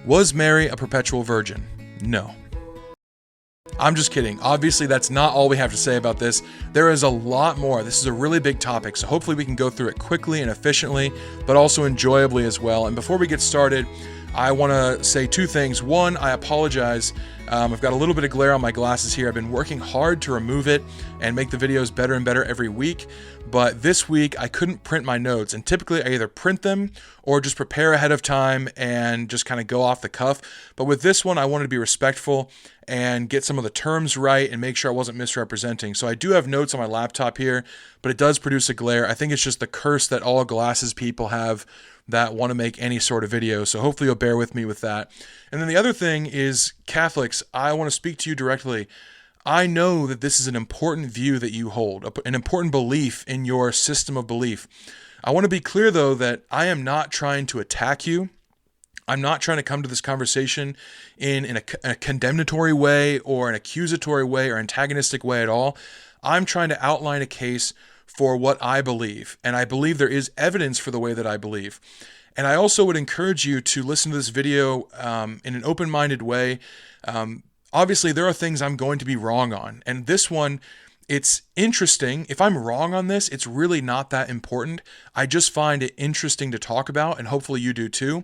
Was Mary a perpetual virgin? No. I'm just kidding. Obviously, that's not all we have to say about this. There is a lot more. This is a really big topic, so hopefully we can go through it quickly and efficiently, but also enjoyably as well. And before we get started, I want to say two things. One, I apologize. I've got a little bit of glare on my glasses here. I've been working hard to remove it and make the videos better and better every week. But this week, I couldn't print my notes. And typically, I either print them or just prepare ahead of time and just kind of go off the cuff. But with this one, I wanted to be respectful and get some of the terms right and make sure I wasn't misrepresenting. So I do have notes on my laptop here, but it does produce a glare. I think it's just the curse that all glasses people have that want to make any sort of video. So hopefully you'll bear with me with that. And then the other thing is, Catholics, I want to speak to you directly. I know that this is an important view that you hold, an important belief in your system of belief. I want to be clear, though, that I am not trying to attack you. I'm not trying to come to this conversation in a condemnatory way or an accusatory way or antagonistic way at all. I'm trying to outline a case for what I believe, and I believe there is evidence for the way that I believe. And I also would encourage you to listen to this video in an open-minded way. Obviously, there are things I'm going to be wrong on, and this one, it's interesting. If I'm wrong on this, it's really not that important. I just find it interesting to talk about, and hopefully you do too.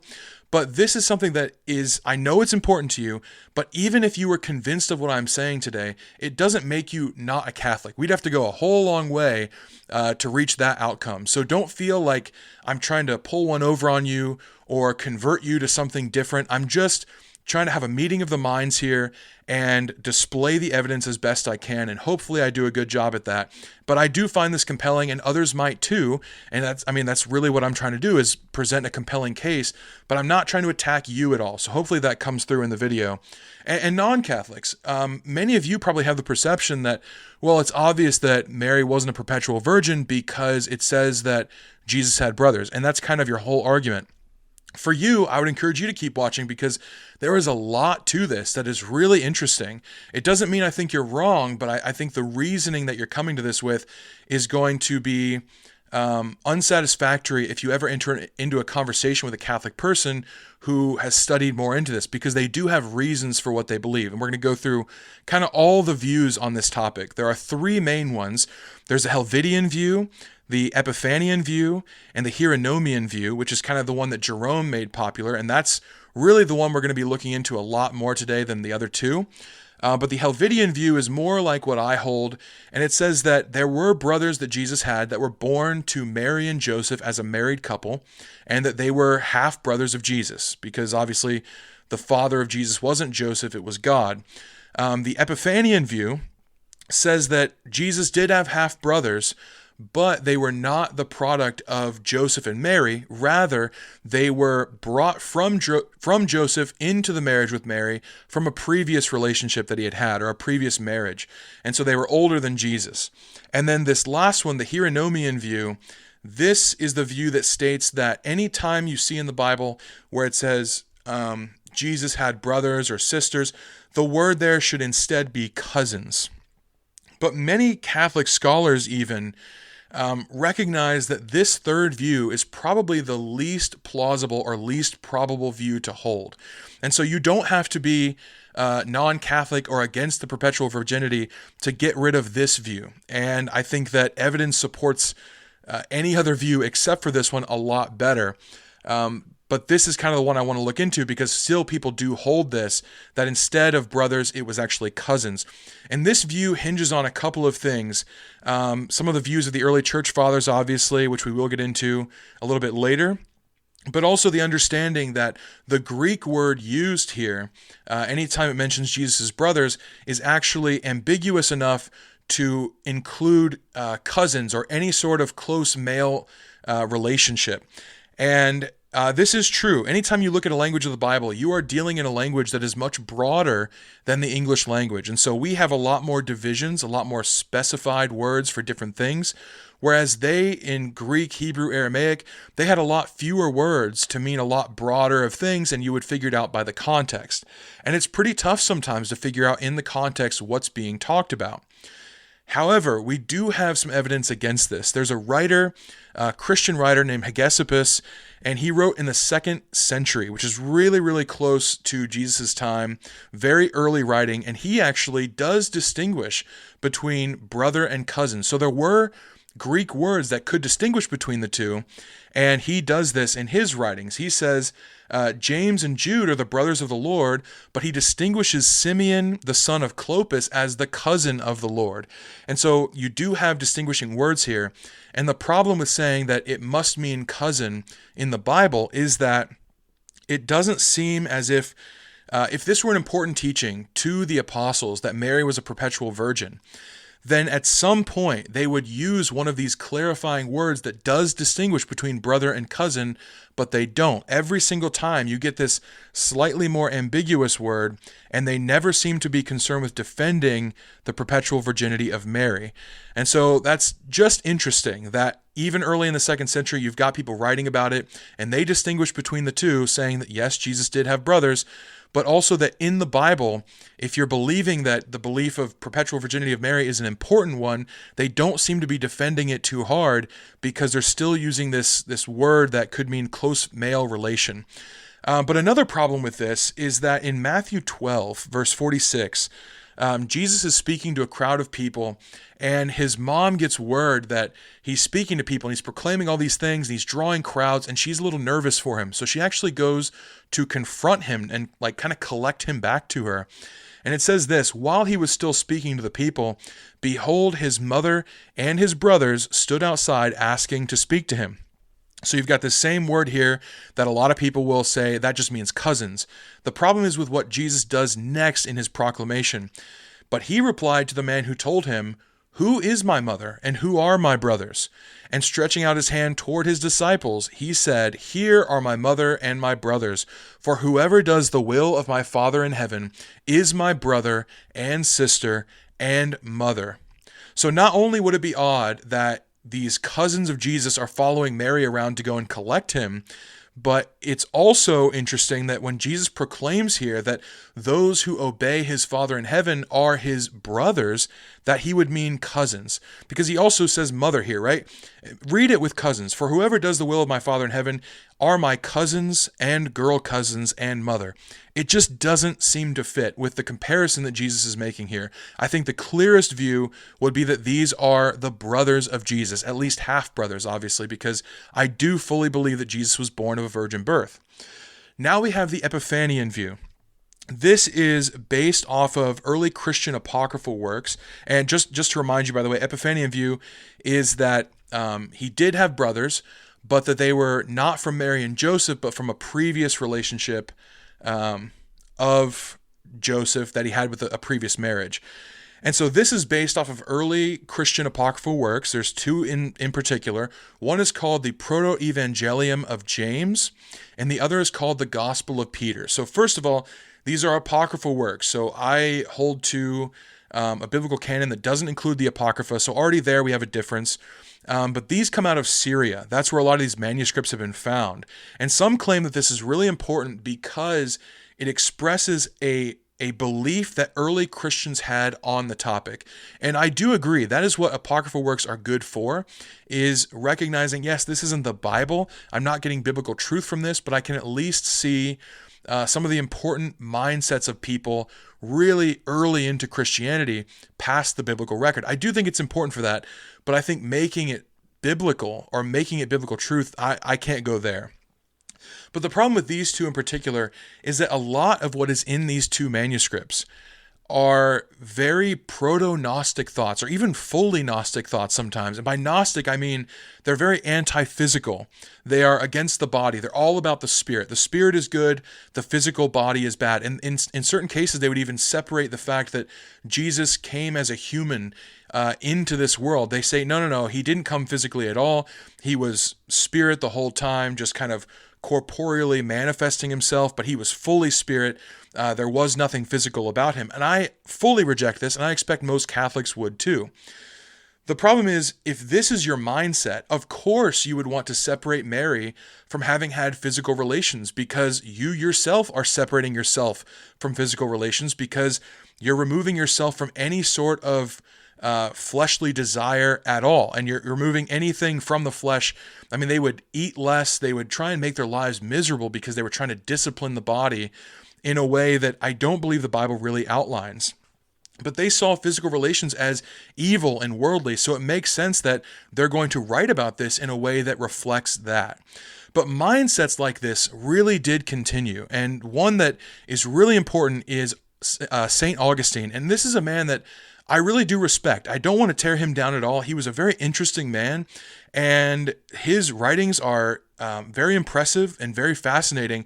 But this is something that is, I know it's important to you, but even if you were convinced of what I'm saying today, it doesn't make you not a Catholic. We'd have to go a whole long way to reach that outcome. So don't feel like I'm trying to pull one over on you or convert you to something different. I'm just trying to have a meeting of the minds here and display the evidence as best I can, and hopefully I do a good job at that. But I do find this compelling, and others might too, and that's really what I'm trying to do, is present a compelling case, but I'm not trying to attack you at all, so hopefully that comes through in the video. And non-Catholics, many of you probably have the perception that, well, it's obvious that Mary wasn't a perpetual virgin because it says that Jesus had brothers, and that's kind of your whole argument. For you, I would encourage you to keep watching because there is a lot to this that is really interesting. It doesn't mean I think you're wrong, but I think the reasoning that you're coming to this with is going to be unsatisfactory if you ever enter into a conversation with a Catholic person who has studied more into this, because they do have reasons for what they believe. And we're going to go through kind of all the views on this topic. There are three main ones. There's a Helvidian view, the Epiphanian view, and the Hieronomian view, which is kind of the one that Jerome made popular, and that's really the one we're going to be looking into a lot more today than the other two. But the Helvidian view is more like what I hold, and it says that there were brothers that Jesus had that were born to Mary and Joseph as a married couple, and that they were half-brothers of Jesus, because obviously the father of Jesus wasn't Joseph, it was God. The Epiphanian view says that Jesus did have half-brothers, but they were not the product of Joseph and Mary. Rather, they were brought from Joseph into the marriage with Mary from a previous relationship that he had had, or a previous marriage. And so they were older than Jesus. And then this last one, the Hieronomian view, this is the view that states that any time you see in the Bible where it says Jesus had brothers or sisters, the word there should instead be cousins. But many Catholic scholars even recognize that this third view is probably the least plausible or least probable view to hold. And so you don't have to be non-Catholic or against the perpetual virginity to get rid of this view. And I think that evidence supports any other view except for this one a lot better. But this is kind of the one I want to look into, because still people do hold this, that instead of brothers, it was actually cousins. And this view hinges on a couple of things. Some of the views of the early church fathers, obviously, which we will get into a little bit later, but also the understanding that the Greek word used here, anytime it mentions Jesus' brothers, is actually ambiguous enough to include cousins or any sort of close male relationship. And this is true. Anytime you look at a language of the Bible, you are dealing in a language that is much broader than the English language. And so we have a lot more divisions, a lot more specified words for different things, whereas they, in Greek, Hebrew, Aramaic, they had a lot fewer words to mean a lot broader of things, and you would figure it out by the context. And it's pretty tough sometimes to figure out in the context what's being talked about. However, we do have some evidence against this. There's a writer Christian writer named Hegesippus, and he wrote in the 2nd century, which is really, really close to Jesus' time, very early writing, and he actually does distinguish between brother and cousin. So there were Greek words that could distinguish between the two, and he does this in his writings. He says, James and Jude are the brothers of the Lord, but he distinguishes Simeon, the son of Clopas, as the cousin of the Lord. And so you do have distinguishing words here. And the problem with saying that it must mean cousin in the Bible is that it doesn't seem as if this were an important teaching to the apostles that Mary was a perpetual virgin, then at some point they would use one of these clarifying words that does distinguish between brother and cousin, but they don't. Every single time you get this slightly more ambiguous word, and they never seem to be concerned with defending the perpetual virginity of Mary. And so that's just interesting that even early in the 2nd century, you've got people writing about it, and they distinguish between the two, saying that yes, Jesus did have brothers, but also that in the Bible, if you're believing that the belief of perpetual virginity of Mary is an important one, they don't seem to be defending it too hard because they're still using this word that could mean close male relation. But another problem with this is that in Matthew 12, verse 46, Jesus is speaking to a crowd of people, and his mom gets word that he's speaking to people and he's proclaiming all these things and he's drawing crowds, and she's a little nervous for him. So she actually goes to confront him and kind of collect him back to her. And it says this, while he was still speaking to the people, behold, his mother and his brothers stood outside asking to speak to him. So you've got the same word here that a lot of people will say that just means cousins. The problem is with what Jesus does next in his proclamation. But he replied to the man who told him, who is my mother and who are my brothers? And stretching out his hand toward his disciples, he said, here are my mother and my brothers. For whoever does the will of my Father in heaven is my brother and sister and mother. So not only would it be odd that these cousins of Jesus are following Mary around to go and collect him, but it's also interesting that when Jesus proclaims here that those who obey his Father in heaven are his brothers, that he would mean cousins. Because he also says mother here, right? Read it with cousins. For whoever does the will of my Father in heaven are my cousins and girl cousins and mother. It just doesn't seem to fit with the comparison that Jesus is making here. I think the clearest view would be that these are the brothers of Jesus, at least half brothers, obviously, because I do fully believe that Jesus was born of a virgin birth. Now we have the Epiphanian view. This is based off of early Christian apocryphal works. And just to remind you, by the way, Epiphanian view is that he did have brothers, but that they were not from Mary and Joseph, but from a previous relationship of Joseph that he had with a previous marriage. And so this is based off of early Christian apocryphal works. There's two in particular. One is called the Proto-Evangelium of James, and the other is called the Gospel of Peter. So first of all, these are apocryphal works. So I hold to a biblical canon that doesn't include the Apocrypha. So already there we have a difference. But these come out of Syria. That's where a lot of these manuscripts have been found. And some claim that this is really important because it expresses a belief that early Christians had on the topic. And I do agree. That is what apocryphal works are good for, is recognizing, yes, this isn't the Bible. I'm not getting biblical truth from this, but I can at least see some of the important mindsets of people really early into Christianity past the biblical record. I do think it's important for that, but I think making it biblical or making it biblical truth, I can't go there. But the problem with these two in particular is that a lot of what is in these two manuscripts are very proto-Gnostic thoughts, or even fully Gnostic thoughts sometimes. And by Gnostic, I mean they're very anti-physical. They are against the body. They're all about the spirit. The spirit is good, the physical body is bad. And in certain cases, they would even separate the fact that Jesus came as a human into this world. They say, no, he didn't come physically at all. He was spirit the whole time, just kind of corporeally manifesting himself, but he was fully spirit. There was nothing physical about him. And I fully reject this, and I expect most Catholics would too. The problem is, if this is your mindset, of course you would want to separate Mary from having had physical relations, because you yourself are separating yourself from physical relations, because you're removing yourself from any sort of fleshly desire at all, and you're removing anything from the flesh. I mean, they would eat less. They would try and make their lives miserable because they were trying to discipline the body in a way that I don't believe the Bible really outlines. But they saw physical relations as evil and worldly, so it makes sense that they're going to write about this in a way that reflects that. But mindsets like this really did continue, and one that is really important is St. Augustine, and this is a man that I really do respect. I don't want to tear him down at all. He was a very interesting man, and his writings are very impressive and very fascinating.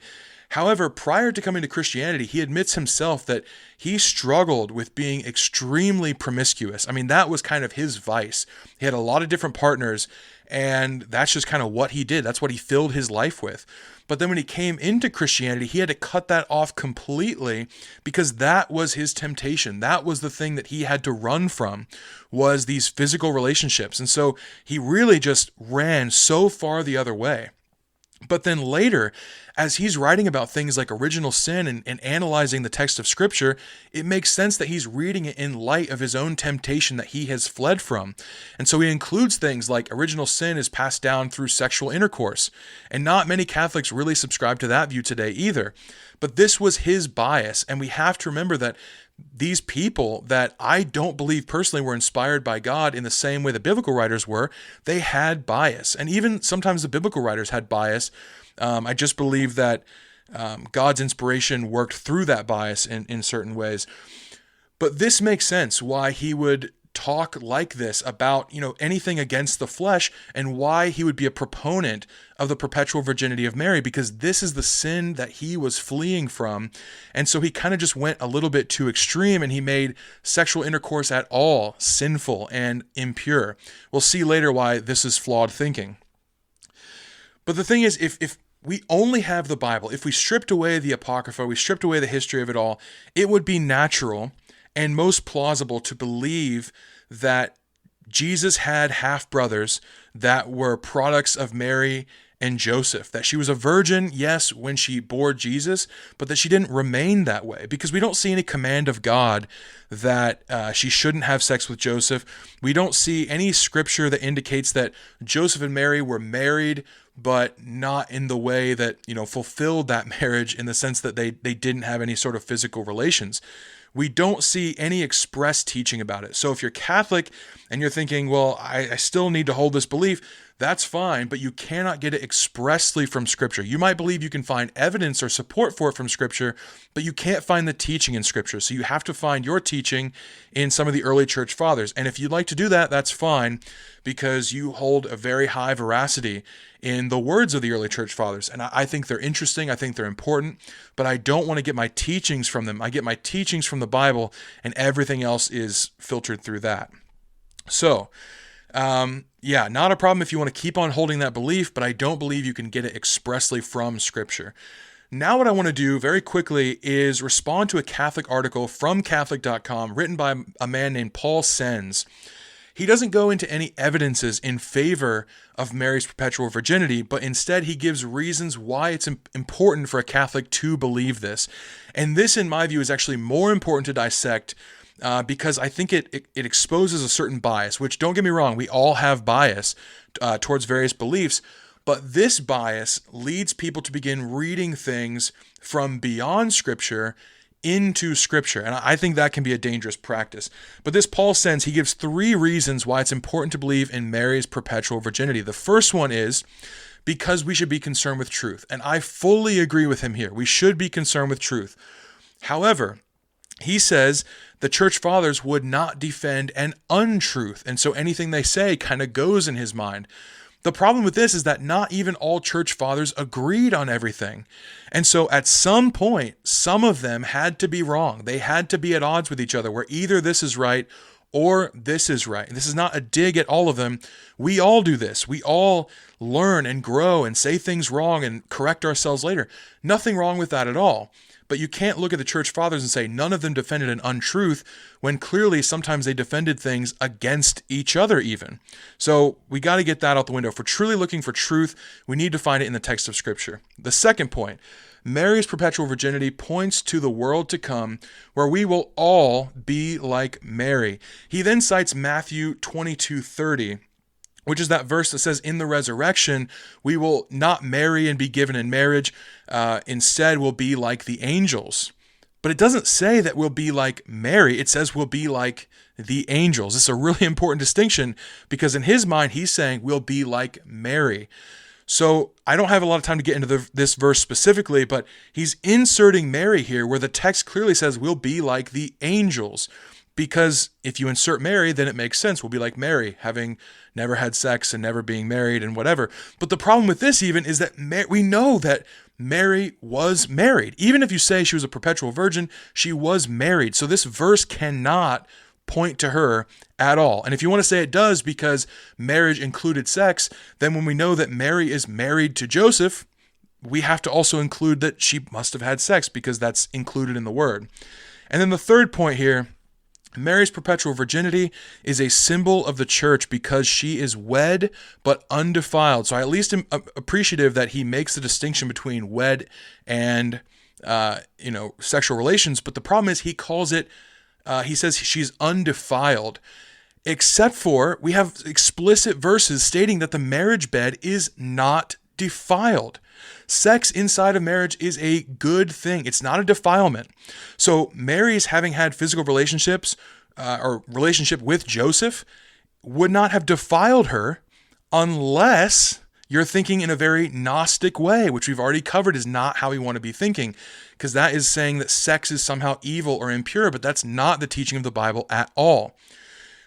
However, prior to coming to Christianity, he admits himself that he struggled with being extremely promiscuous. I mean, that was kind of his vice. He had a lot of different partners, and that's just kind of what he did. That's what he filled his life with. But then when he came into Christianity, he had to cut that off completely because that was his temptation. That was the thing that he had to run from, was these physical relationships. And so he really just ran so far the other way. But then later, as he's writing about things like original sin and analyzing the text of Scripture, it makes sense that he's reading it in light of his own temptation that he has fled from. And so he includes things like original sin is passed down through sexual intercourse. And not many Catholics really subscribe to that view today either. But this was his bias, and we have to remember that these people that I don't believe personally were inspired by God in the same way the biblical writers were, they had bias. And even sometimes the biblical writers had bias. I just believe that God's inspiration worked through that bias in certain ways. But this makes sense why he would talk like this about, anything against the flesh, and why he would be a proponent of the perpetual virginity of Mary, because this is the sin that he was fleeing from. And so he kind of just went a little bit too extreme, and he made sexual intercourse at all sinful and impure. We'll see later why this is flawed thinking. But the thing is, if we only have the Bible, if we stripped away the Apocrypha, we stripped away the history of it all, it would be natural and most plausible to believe that Jesus had half-brothers that were products of Mary and Joseph, that she was a virgin, yes, when she bore Jesus, but that she didn't remain that way, because we don't see any command of God that she shouldn't have sex with Joseph. We don't see any scripture that indicates that Joseph and Mary were married, but not in the way that, fulfilled that marriage, in the sense that they didn't have any sort of physical relations. We don't see any express teaching about it. So if you're Catholic and you're thinking, well, I still need to hold this belief, that's fine, but you cannot get it expressly from Scripture. You might believe you can find evidence or support for it from Scripture, but you can't find the teaching in Scripture. So you have to find your teaching in some of the early church fathers. And if you'd like to do that, that's fine, because you hold a very high veracity in the words of the early church fathers. And I think they're interesting. I think they're important, but I don't want to get my teachings from them. I get my teachings from the Bible, and everything else is filtered through that. So, not a problem if you want to keep on holding that belief, but I don't believe you can get it expressly from Scripture. Now what I want to do very quickly is respond to a Catholic article from Catholic.com written by a man named Paul Sens. He doesn't go into any evidences in favor of Mary's perpetual virginity, but instead he gives reasons why it's important for a Catholic to believe this. And this, in my view, is actually more important to dissect because I think it exposes a certain bias, which, don't get me wrong, we all have bias towards various beliefs, but this bias leads people to begin reading things from beyond Scripture into Scripture, and I think that can be a dangerous practice. But this Paul Sens, he gives 3 reasons why it's important to believe in Mary's perpetual virginity. The first one is because we should be concerned with truth, and I fully agree with him here. We should be concerned with truth. However, he says the church fathers would not defend an untruth, and so anything they say kind of goes in his mind. The problem with this is that not even all church fathers agreed on everything. And so at some point, some of them had to be wrong. They had to be at odds with each other, where either this is right or this is right. And this is not a dig at all of them. We all do this. We all learn and grow and say things wrong and correct ourselves later. Nothing wrong with that at all. But you can't look at the church fathers and say none of them defended an untruth when clearly sometimes they defended things against each other even. So we got to get that out the window. If we're truly looking for truth, we need to find it in the text of Scripture. The second point, Mary's perpetual virginity points to the world to come where we will all be like Mary. He then cites Matthew 22:30, which is that verse that says, in the resurrection, we will not marry and be given in marriage. Instead, we'll be like the angels. But it doesn't say that we'll be like Mary. It says we'll be like the angels. This is a really important distinction because in his mind, he's saying we'll be like Mary. So I don't have a lot of time to get into this verse specifically, but he's inserting Mary here where the text clearly says we'll be like the angels. Because if you insert Mary, then it makes sense. We'll be like Mary, having never had sex and never being married and whatever. But the problem with this even is that we know that Mary was married. Even if you say she was a perpetual virgin, she was married. So this verse cannot point to her at all. And if you want to say it does because marriage included sex, then when we know that Mary is married to Joseph, we have to also include that she must have had sex because that's included in the word. And then the third point here, Mary's perpetual virginity is a symbol of the church because she is wed but undefiled. So I at least am appreciative that he makes the distinction between wed and sexual relations. But the problem is he calls it, he says she's undefiled, except for we have explicit verses stating that the marriage bed is not defiled. Sex inside of marriage is a good thing. It's not a defilement. So Mary's having had physical relationships or relationship with Joseph would not have defiled her unless you're thinking in a very Gnostic way, which we've already covered is not how we want to be thinking, because that is saying that sex is somehow evil or impure, but that's not the teaching of the Bible at all.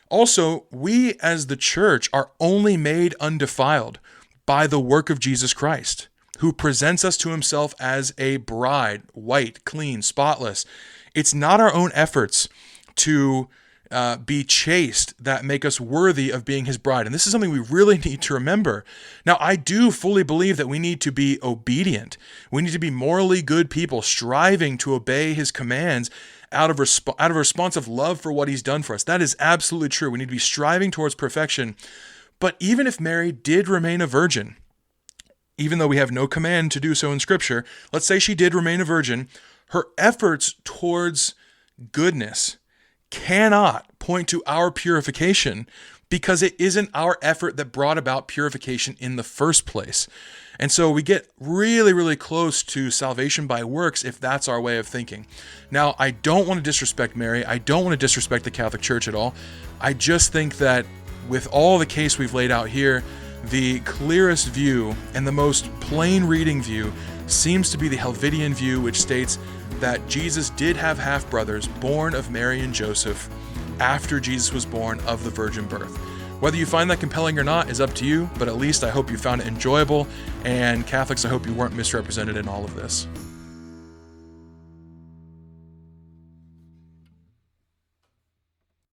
Also, we as the church are only made undefiled by the work of Jesus Christ, who presents us to himself as a bride, white, clean, spotless. It's not our own efforts to be chaste that make us worthy of being his bride. And this is something we really need to remember. Now, I do fully believe that we need to be obedient. We need to be morally good people, striving to obey his commands out of a response of love for what he's done for us. That is absolutely true. We need to be striving towards perfection. But even if Mary did remain a virgin, even though we have no command to do so in Scripture, let's say she did remain a virgin, her efforts towards goodness cannot point to our purification because it isn't our effort that brought about purification in the first place. And so we get really, really close to salvation by works if that's our way of thinking. Now, I don't want to disrespect Mary. I don't want to disrespect the Catholic Church at all. I just think that with all the case we've laid out here, the clearest view and the most plain reading view seems to be the Helvidian view, which states that Jesus did have half-brothers born of Mary and Joseph after Jesus was born of the virgin birth. Whether you find that compelling or not is up to you, but at least I hope you found it enjoyable, and Catholics, I hope you weren't misrepresented in all of this.